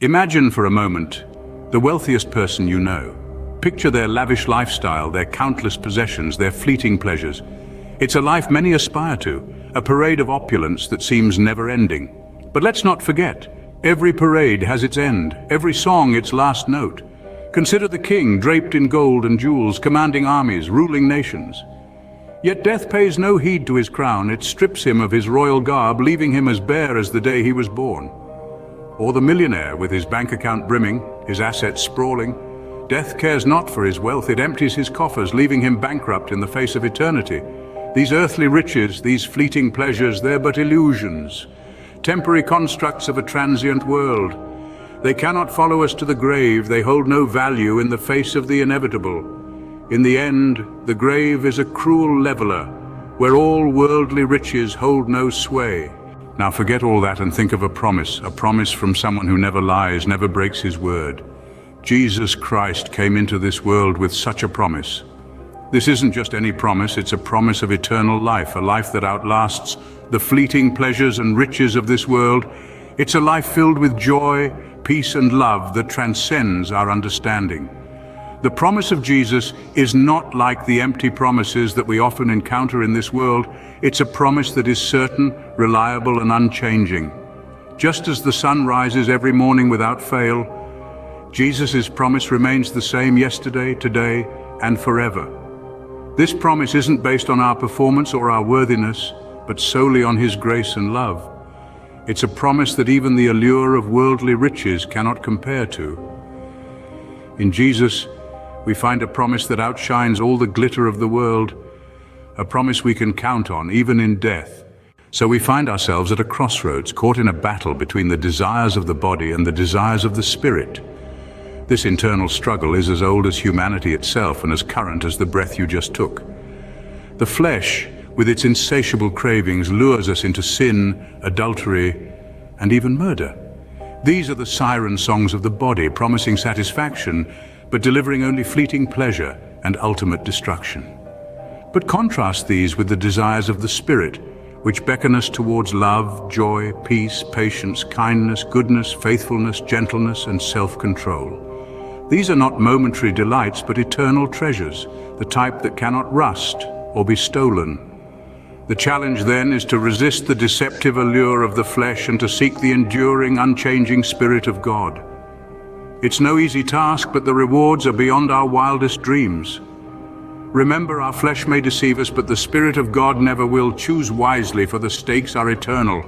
Imagine for a moment the wealthiest person you know. Picture their lavish lifestyle, their countless possessions, their fleeting pleasures. It's a life many aspire to, a parade of opulence that seems never-ending. But let's not forget, every parade has its end, every song its last note. Consider the king draped in gold and jewels, commanding armies, ruling nations. Yet death pays no heed to his crown. It strips him of his royal garb, leaving him as bare as the day he was born. Or the millionaire with his bank account brimming, his assets sprawling. Death cares not for his wealth, it empties his coffers, leaving him bankrupt in the face of eternity. These earthly riches, these fleeting pleasures, they're but illusions, temporary constructs of a transient world. They cannot follow us to the grave, they hold no value in the face of the inevitable. In the end, the grave is a cruel leveler, where all worldly riches hold no sway. Now forget all that and think of a promise from someone who never lies, never breaks his word. Jesus Christ came into this world with such a promise. This isn't just any promise, it's a promise of eternal life, a life that outlasts the fleeting pleasures and riches of this world. It's a life filled with joy, peace and love that transcends our understanding. The promise of Jesus is not like the empty promises that we often encounter in this world. It's a promise that is certain, reliable and unchanging. Just as the sun rises every morning without fail, Jesus' promise remains the same yesterday, today and forever. This promise isn't based on our performance or our worthiness, but solely on His grace and love. It's a promise that even the allure of worldly riches cannot compare to. In Jesus, we find a promise that outshines all the glitter of the world, a promise we can count on, even in death. So we find ourselves at a crossroads, caught in a battle between the desires of the body and the desires of the spirit. This internal struggle is as old as humanity itself and as current as the breath you just took. The flesh, with its insatiable cravings, lures us into sin, adultery, and even murder. These are the siren songs of the body, promising satisfaction, but delivering only fleeting pleasure and ultimate destruction. But contrast these with the desires of the Spirit, which beckon us towards love, joy, peace, patience, kindness, goodness, faithfulness, gentleness, and self-control. These are not momentary delights, but eternal treasures, the type that cannot rust or be stolen. The challenge then is to resist the deceptive allure of the flesh and to seek the enduring, unchanging Spirit of God. It's no easy task, but the rewards are beyond our wildest dreams. Remember, our flesh may deceive us, but the Spirit of God never will. Choose wisely, for the stakes are eternal.